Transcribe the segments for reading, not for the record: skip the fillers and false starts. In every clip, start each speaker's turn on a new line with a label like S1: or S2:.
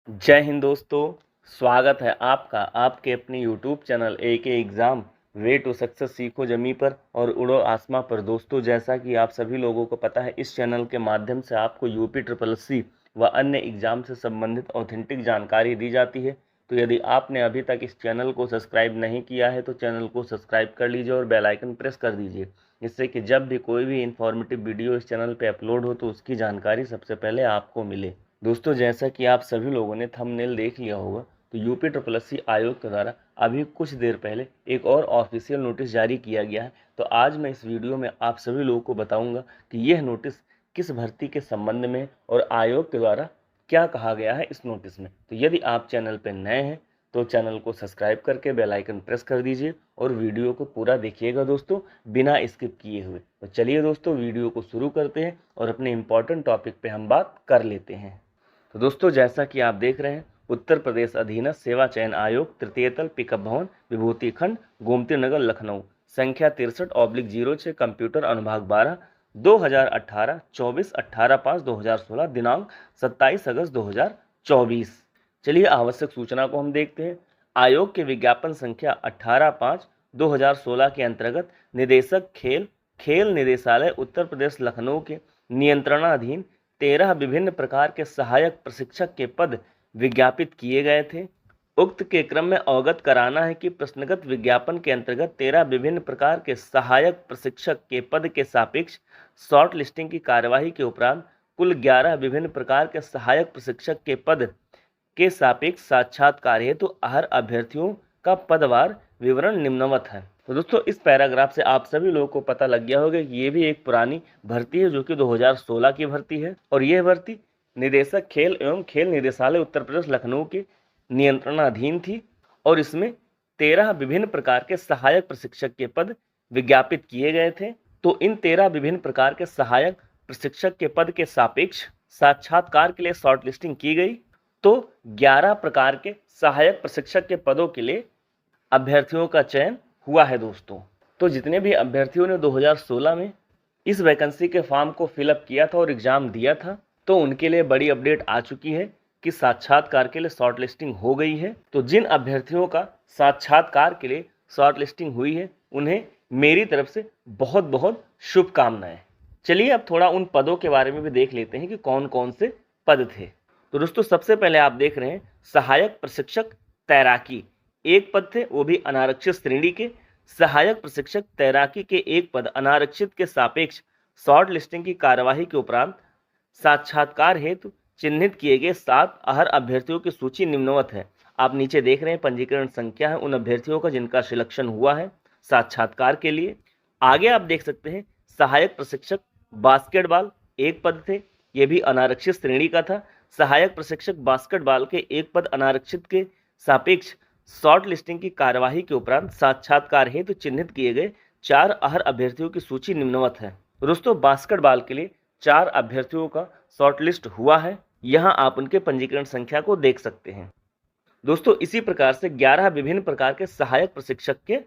S1: जय हिंद दोस्तों। स्वागत है आपका आपके अपने YouTube channel AK exam way to success सीखो जमी पर और उड़ो आसमां पर। दोस्तों, जैसा कि आप सभी लोगों को पता है, इस चैनल के माध्यम से आपको यूपी ट्रिपल सी व अन्य एग्ज़ाम से संबंधित ऑथेंटिक जानकारी दी जाती है। तो यदि आपने अभी तक इस चैनल को सब्सक्राइब नहीं किया है तो चैनल को सब्सक्राइब कर लीजिए और बेल आइकन प्रेस कर दीजिए, जिससे कि जब भी कोई भी इन्फॉर्मेटिव वीडियो इस चैनल पर अपलोड हो तो उसकी जानकारी सबसे पहले आपको मिले। दोस्तों, जैसा कि आप सभी लोगों ने थंबनेल देख लिया होगा, तो यूपी ट्रिपल एस सी आयोग के द्वारा अभी कुछ देर पहले एक और ऑफिशियल नोटिस जारी किया गया है। तो आज मैं इस वीडियो में आप सभी लोगों को बताऊंगा कि यह नोटिस किस भर्ती के संबंध में है और आयोग के द्वारा क्या कहा गया है इस नोटिस में। तो यदि आप चैनल पर नए हैं तो चैनल को सब्सक्राइब करके बेल आइकन प्रेस कर दीजिए और वीडियो को पूरा देखिएगा दोस्तों, बिना स्किप किए हुए। तो चलिए दोस्तों, वीडियो को शुरू करते हैं और अपने इम्पोर्टेंट टॉपिक पे हम बात कर लेते हैं। तो दोस्तों, जैसा कि आप देख रहे हैं, उत्तर प्रदेश अधीनस्थ सेवा चयन आयोग तृतीय तल पिकअप भवन विभूति खंड गोमती नगर लखनऊ संख्या 63/06 कंप्यूटर अनुभाग 12 2018 24 18/5/2016 दिनांक 27 अगस्त 2024। चलिए आवश्यक सूचना को हम देखते हैं। आयोग के विज्ञापन संख्या 18/5/2016 के अंतर्गत निदेशक खेल खेल निदेशालय उत्तर प्रदेश लखनऊ के नियंत्रणाधीन 13 विभिन्न प्रकार के सहायक प्रशिक्षक के पद विज्ञापित किए गए थे। उक्त के क्रम में अवगत कराना है कि प्रश्नगत विज्ञापन के अंतर्गत 13 विभिन्न प्रकार के सहायक प्रशिक्षक के पद के सापेक्ष शॉर्ट लिस्टिंग की कार्यवाही के उपरांत कुल 11 विभिन्न प्रकार के सहायक प्रशिक्षक के पद के सापेक्ष साक्षात्कार हेतु हर अभ्यर्थियों का पदवार विवरण निम्नवत है। तो दोस्तों, इस पैराग्राफ से आप सभी लोगों को पता लग गया होगा कि ये भी एक पुरानी भर्ती है जो कि 2016 की भर्ती है और यह भर्ती निदेशक खेल एवं खेल निदेशालय उत्तर प्रदेश लखनऊ के नियंत्रणाधीन थी और इसमें 13 विभिन्न प्रकार के सहायक प्रशिक्षक के पद विज्ञापित किए गए थे। तो इन 13 विभिन्न प्रकार के सहायक प्रशिक्षक के पद के सापेक्ष साक्षात्कार के लिए शॉर्ट लिस्टिंग की गई। तो 11 प्रकार के सहायक प्रशिक्षक के पदों के लिए अभ्यर्थियों का चयन हुआ है दोस्तों। तो जितने भी अभ्यर्थियों ने 2016 में इस वैकेंसी के फॉर्म को फिलअप किया था और एग्जाम दिया था, तो उनके लिए बड़ी अपडेट आ चुकी है कि साक्षात्कार के लिए शॉर्ट लिस्टिंग हो गई है। तो जिन अभ्यर्थियों का साक्षात्कार के लिए शॉर्ट लिस्टिंग हुई है उन्हें मेरी तरफ से बहुत बहुत शुभकामनाएं। चलिए अब थोड़ा उन पदों के बारे में भी देख लेते हैं कि कौन कौन से पद थे। तो दोस्तों, सबसे पहले आप देख रहे हैं सहायक प्रशिक्षक तैराकी, एक पद थे, वो भी अनारक्षित श्रेणी के। सहायक प्रशिक्षक तैराकी के एक पद अनारक्षित के सापेक्ष शॉर्ट लिस्टिंग की कार्यवाही के उपरांत साक्षात्कार हेतु चिन्हित किए गए 7 अहर अभ्यर्थियों की सूची निम्नवत है। आप नीचे देख रहे हैं पंजीकरण संख्या है उन अभ्यर्थियों का जिनका सिलेक्शन हुआ है साक्षात्कार के लिए। आगे आप देख सकते हैं सहायक प्रशिक्षक बास्केटबॉल, एक पद थे, ये भी अनारक्षित श्रेणी का था। सहायक प्रशिक्षक बास्केटबॉल के एक पद अनारक्षित के सापेक्ष शॉर्ट लिस्टिंग की कार्यवाही के उपरांत साक्षात्कार हेतु चिन्हित किए गए 4 अहर अभ्यर्थियों की सूची निम्नवत है। दोस्तों, बास्केटबॉल के लिए 4 अभ्यर्थियों का शॉर्ट लिस्ट हुआ है, यहाँ आप उनके पंजीकरण संख्या को देख सकते हैं। दोस्तों, इसी प्रकार से 11 विभिन्न प्रकार के सहायक प्रशिक्षक के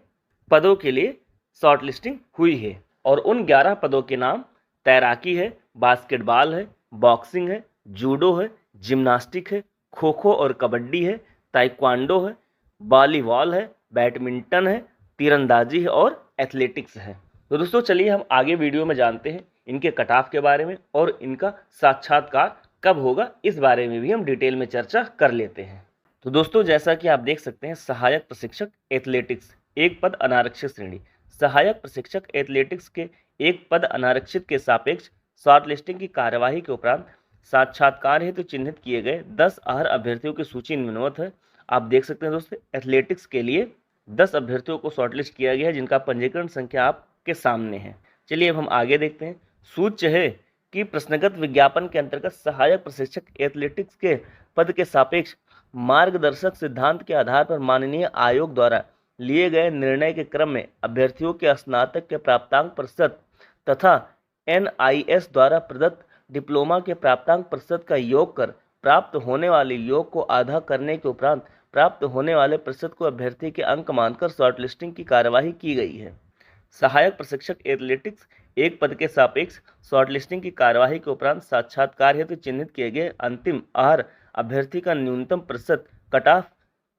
S1: पदों के लिए शॉर्ट लिस्टिंग हुई है और उन 11 पदों के नाम तैराकी है, बास्केटबॉल है, बॉक्सिंग है, जूडो है, जिम्नास्टिक है, खो खो और कबड्डी है, ताइक्वांडो है, वॉलीबॉल है, बैडमिंटन है, तीरंदाजी है और एथलेटिक्स है। तो दोस्तों, चलिए हम आगे वीडियो में जानते हैं इनके कट ऑफ के बारे में और इनका साक्षात्कार कब होगा इस बारे में भी हम डिटेल में चर्चा कर लेते हैं। तो दोस्तों, जैसा कि आप देख सकते हैं सहायक प्रशिक्षक एथलेटिक्स, एक पद अनारक्षित श्रेणी। सहायक प्रशिक्षक एथलेटिक्स के एक पद अनारक्षित के सापेक्ष शॉर्ट लिस्टिंग की कार्यवाही के उपरांत साक्षात्कार हेतु चिन्हित किए गए 10 अहर अभ्यर्थियों की सूची निम्नवत है। आप देख सकते हैं दोस्तों, एथलेटिक्स के लिए 10 अभ्यर्थियों को शॉर्टलिस्ट किया गया है जिनका पंजीकरण संख्या आपके सामने है। चलिए अब हम आगे देखते हैं। सूच्य है कि प्रश्नगत विज्ञापन के अंतर्गत सहायक प्रशिक्षक एथलेटिक्स के पद के सापेक्ष मार्गदर्शक सिद्धांत के आधार पर माननीय आयोग द्वारा लिए गए निर्णय के क्रम में अभ्यर्थियों के स्नातक के प्राप्तांक प्रतिशत तथा NIS द्वारा प्रदत्त डिप्लोमा के प्राप्तांक प्रतिशत का योग कर प्राप्त होने वाले योग को आधा करने के उपरांत प्राप्त होने वाले प्रतिशत को अभ्यर्थी के अंक मानकर शॉर्टलिस्टिंग की कार्यवाही की गई है। सहायक प्रशिक्षक एथलेटिक्स एक पद के सापेक्ष शॉर्टलिस्टिंग की कार्यवाही के उपरांत साक्षात्कार हेतु चिन्हित किए गए अंतिम आहार अभ्यर्थी का न्यूनतम प्रतिशत कट ऑफ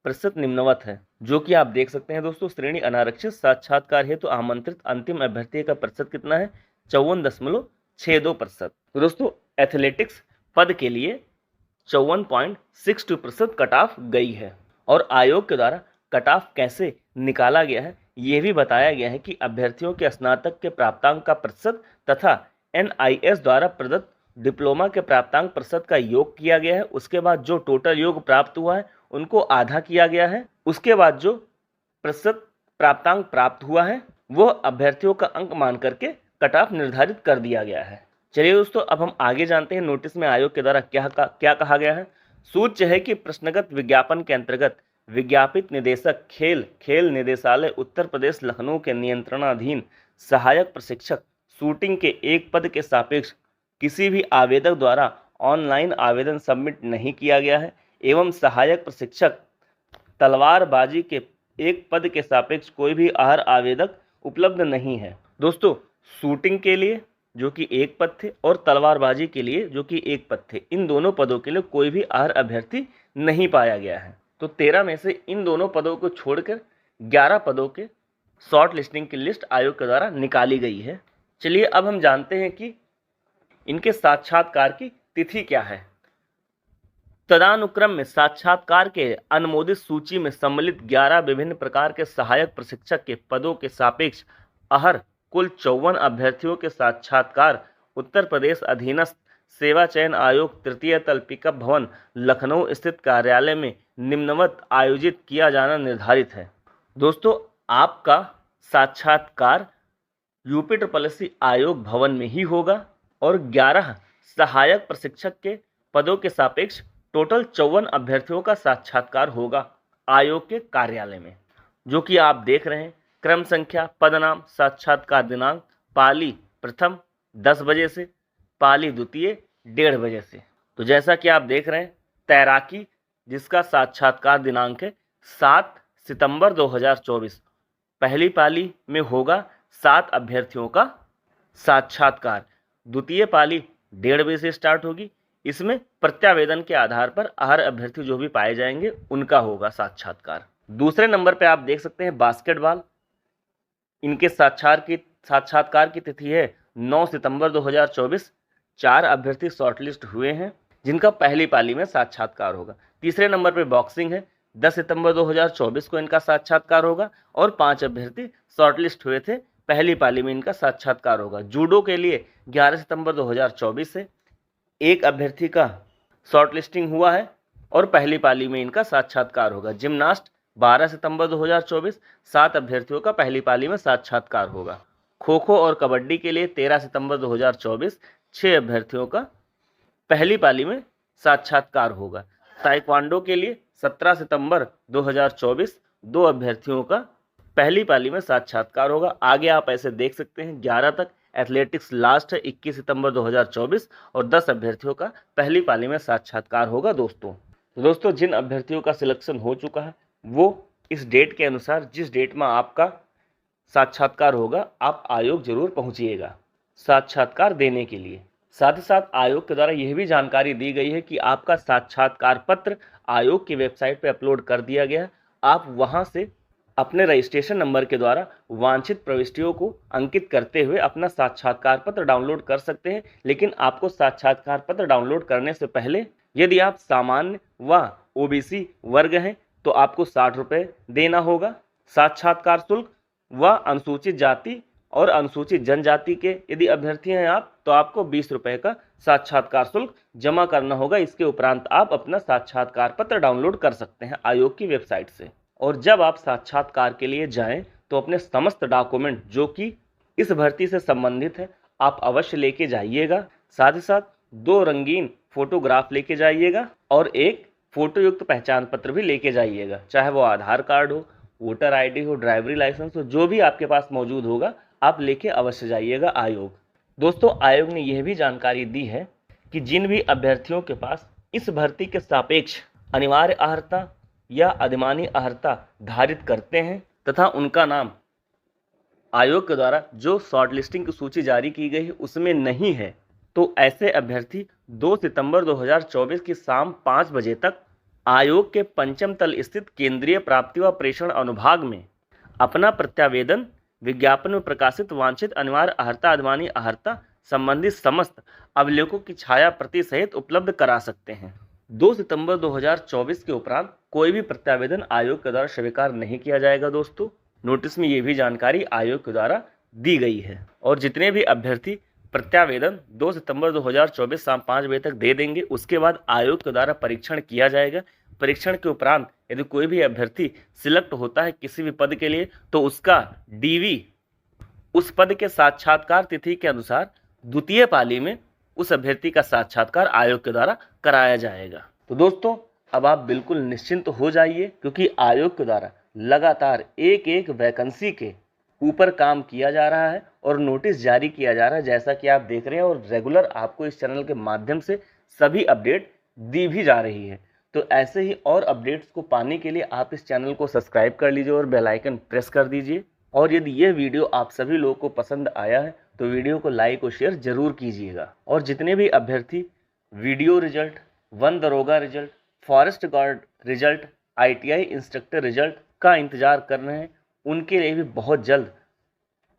S1: प्रतिशत निम्नवत है, जो कि आप देख सकते हैं दोस्तों। श्रेणी अनारक्षित साक्षात्कार हेतु आमंत्रित अंतिम अभ्यर्थी का प्रतिशत कितना है? 54.62%। तो दोस्तों एथलेटिक्स पद के लिए 54.62% कट ऑफ गई है। और आयोग के द्वारा कट ऑफ कैसे निकाला गया है यह भी बताया गया है कि अभ्यर्थियों के स्नातक के प्राप्तांक का प्रतिशत तथा NIS द्वारा प्रदत्त डिप्लोमा के प्राप्तांक प्रतिशत का योग किया गया है। उसके बाद जो टोटल योग प्राप्त हुआ है उनको आधा किया गया है। उसके बाद जो प्रतिशत प्राप्तांक प्राप्त हुआ है वो अभ्यर्थियों का अंक मान करके कट ऑफ निर्धारित कर दिया गया है। चलिए दोस्तों अब हम आगे जानते हैं नोटिस में आयोग के द्वारा क्या कहा गया है। सूच्य है कि प्रश्नगत विज्ञापन के अंतर्गत विज्ञापित निदेशक खेल निदेशालय उत्तर प्रदेश लखनऊ के नियंत्रणाधीन सहायक प्रशिक्षक शूटिंग के एक पद के सापेक्ष किसी भी आवेदक द्वारा ऑनलाइन आवेदन सबमिट नहीं किया गया है एवं सहायक प्रशिक्षक तलवारबाजी के एक पद के सापेक्ष कोई भी आहर आवेदक उपलब्ध नहीं है। दोस्तों शूटिंग के लिए जो कि एक पद थे और तलवारबाजी के लिए जो कि एक पद थे, इन दोनों पदों के लिए कोई भी आहर अभ्यर्थी नहीं पाया गया है। तो 13 में से इन दोनों पदों को छोड़कर 11 पदों के शॉर्ट लिस्टिंग की लिस्ट आयोग के द्वारा निकाली गई है। चलिए अब हम जानते हैं कि इनके साक्षात्कार की तिथि क्या है। तदानुक्रम में साक्षात्कार के अनुमोदित सूची में सम्मिलित 11 विभिन्न प्रकार के सहायक प्रशिक्षक के पदों के सापेक्ष आहर कुल 54 अभ्यर्थियों के साक्षात्कार उत्तर प्रदेश अधीनस्थ सेवा चयन आयोग तृतीय तल पिकअप भवन लखनऊ स्थित कार्यालय में निम्नवत आयोजित किया जाना निर्धारित है। दोस्तों आपका साक्षात्कार UPSSC आयोग भवन में ही होगा और 11 सहायक प्रशिक्षक के पदों के सापेक्ष टोटल 54 अभ्यर्थियों का साक्षात्कार होगा आयोग के कार्यालय में, जो कि आप देख रहे हैं। क्रम संख्या, पद नाम, साक्षात्कार दिनांक, पाली प्रथम 10 बजे से, पाली द्वितीय 1:30 बजे से। तो जैसा कि आप देख रहे हैं तैराकी जिसका साक्षात्कार दिनांक है 7 सितंबर 2024, पहली पाली में होगा 7 अभ्यर्थियों का साक्षात्कार। द्वितीय पाली 1:30 बजे से स्टार्ट होगी। इसमें प्रत्यावेदन के आधार पर आहर अभ्यर्थी जो भी पाए जाएंगे उनका होगा साक्षात्कार। दूसरे नंबर पे आप देख सकते हैं बास्केटबॉल, इनके साक्षात्कार की तिथि है 9 सितंबर 2024। 4 अभ्यर्थी शॉर्टलिस्ट हुए हैं जिनका पहली पाली में साक्षात्कार होगा। तीसरे नंबर पे बॉक्सिंग है, 10 सितंबर 2024 को इनका साक्षात्कार होगा और 5 अभ्यर्थी शॉर्टलिस्ट हुए थे, पहली पाली में इनका साक्षात्कार होगा। जूडो के लिए 11 सितंबर 2024 से 1 अभ्यर्थी का शॉर्टलिस्टिंग हुआ है और पहली पाली में इनका साक्षात्कार होगा। जिम्नास्ट 12 सितंबर 2024, 7 अभ्यर्थियों का पहली पाली में साक्षात्कार होगा। खो खो और कबड्डी के लिए 13 सितंबर 2024, 6 अभ्यर्थियों का पहली पाली में साक्षात्कार होगा। ताइक्वांडो के लिए 17 सितंबर 2024, 2 अभ्यर्थियों का पहली पाली में साक्षात्कार होगा। आगे आप ऐसे देख सकते हैं 11 तक। एथलेटिक्स लास्ट है 21 सितंबर 2024 और 10 अभ्यर्थियों का पहली पाली में साक्षात्कार होगा। दोस्तों जिन अभ्यर्थियों का सिलेक्शन हो चुका है वो इस डेट के अनुसार जिस डेट में आपका साक्षात्कार होगा आप आयोग जरूर पहुंचिएगा साक्षात्कार देने के लिए। साथ ही साथ आयोग के द्वारा यह भी जानकारी दी गई है कि आपका साक्षात्कार पत्र आयोग की वेबसाइट पर अपलोड कर दिया गया है। आप वहां से अपने रजिस्ट्रेशन नंबर के द्वारा वांछित प्रविष्टियों को अंकित करते हुए अपना साक्षात्कार पत्र डाउनलोड कर सकते हैं। लेकिन आपको साक्षात्कार पत्र डाउनलोड करने से पहले यदि आप सामान्य व OBC वर्ग हैं तो आपको 60 रुपये देना होगा साक्षात्कार शुल्क, व अनुसूचित जाति और अनुसूचित जनजाति के यदि अभ्यर्थी हैं आप तो आपको 20 रुपये का साक्षात्कार शुल्क जमा करना होगा। इसके उपरांत आप अपना साक्षात्कार पत्र डाउनलोड कर सकते हैं आयोग की वेबसाइट से। और जब आप साक्षात्कार के लिए जाएं तो अपने समस्त डॉक्यूमेंट जो कि इस भर्ती से संबंधित है आप अवश्य लेके जाइएगा। साथ ही साथ 2 रंगीन फोटोग्राफ लेके जाइएगा और एक फोटो युक्त पहचान पत्र भी लेके जाइएगा, चाहे वो आधार कार्ड हो, वोटर ID हो, ड्राइवरी लाइसेंस हो, जो भी आपके पास मौजूद होगा आप लेके अवश्य जाइएगा आयोग। दोस्तों आयोग ने यह भी जानकारी दी है कि जिन भी अभ्यर्थियों के पास इस भर्ती के सापेक्ष अनिवार्य अर्हता या अधिमानी अर्हता धारित करते हैं तथा उनका नाम आयोग के द्वारा जो शॉर्टलिस्टिंग की सूची जारी की गई है उसमें नहीं है, तो ऐसे अभ्यर्थी 2 सितंबर 2024 की शाम 5 बजे तक आयोग के पंचम तल स्थित केंद्रीय प्राप्ति व प्रेषण अनुभाग में अपना प्रत्यावेदन विज्ञापन में प्रकाशित वांछित अनिवार्य अहर्ता अधिमानी अहर्ता संबंधी समस्त अभिलेखों की छाया प्रति सहित उपलब्ध करा सकते हैं। 2 सितंबर 2024 के उपरांत कोई भी प्रत्यावेदन आयोग के द्वारा स्वीकार नहीं किया जाएगा। दोस्तों, नोटिस में ये भी जानकारी आयोग के द्वारा दी गई है और जितने भी अभ्यर्थी प्रत्यावेदन 2 सितंबर 2024 शाम 5 बजे तक दे देंगे, उसके बाद आयोग के द्वारा परीक्षण किया जाएगा। परीक्षण के उपरांत यदि कोई भी अभ्यर्थी सिलेक्ट होता है किसी भी पद के लिए, तो उसका डीवी उस पद के साक्षात्कार तिथि के अनुसार द्वितीय पाली में उस अभ्यर्थी का साक्षात्कार आयोग के द्वारा कराया जाएगा। तो दोस्तों, अब आप बिल्कुल निश्चिंत हो जाइए, क्योंकि आयोग के द्वारा लगातार एक एक वैकेंसी के ऊपर काम किया जा रहा है और नोटिस जारी किया जा रहा है, जैसा कि आप देख रहे हैं, और रेगुलर आपको इस चैनल के माध्यम से सभी अपडेट दी भी जा रही है। तो ऐसे ही और अपडेट्स को पाने के लिए आप इस चैनल को सब्सक्राइब कर लीजिए और बेल आइकन प्रेस कर दीजिए। और यदि यह वीडियो आप सभी लोगों को पसंद आया है तो वीडियो को लाइक और शेयर जरूर कीजिएगा। और जितने भी अभ्यर्थी वीडियो रिजल्ट, वन दरोगा result, forest guard result, ITI instructor result का इंतजार कर रहे हैं, उनके लिए भी बहुत जल्द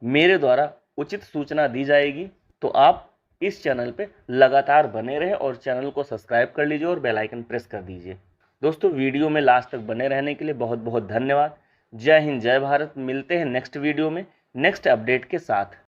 S1: मेरे द्वारा उचित सूचना दी जाएगी। तो आप इस चैनल पे लगातार बने रहें और चैनल को सब्सक्राइब कर लीजिए और बेल आइकन प्रेस कर दीजिए। दोस्तों, वीडियो में लास्ट तक बने रहने के लिए बहुत बहुत धन्यवाद। जय हिंद, जय भारत। मिलते हैं नेक्स्ट वीडियो में नेक्स्ट अपडेट के साथ।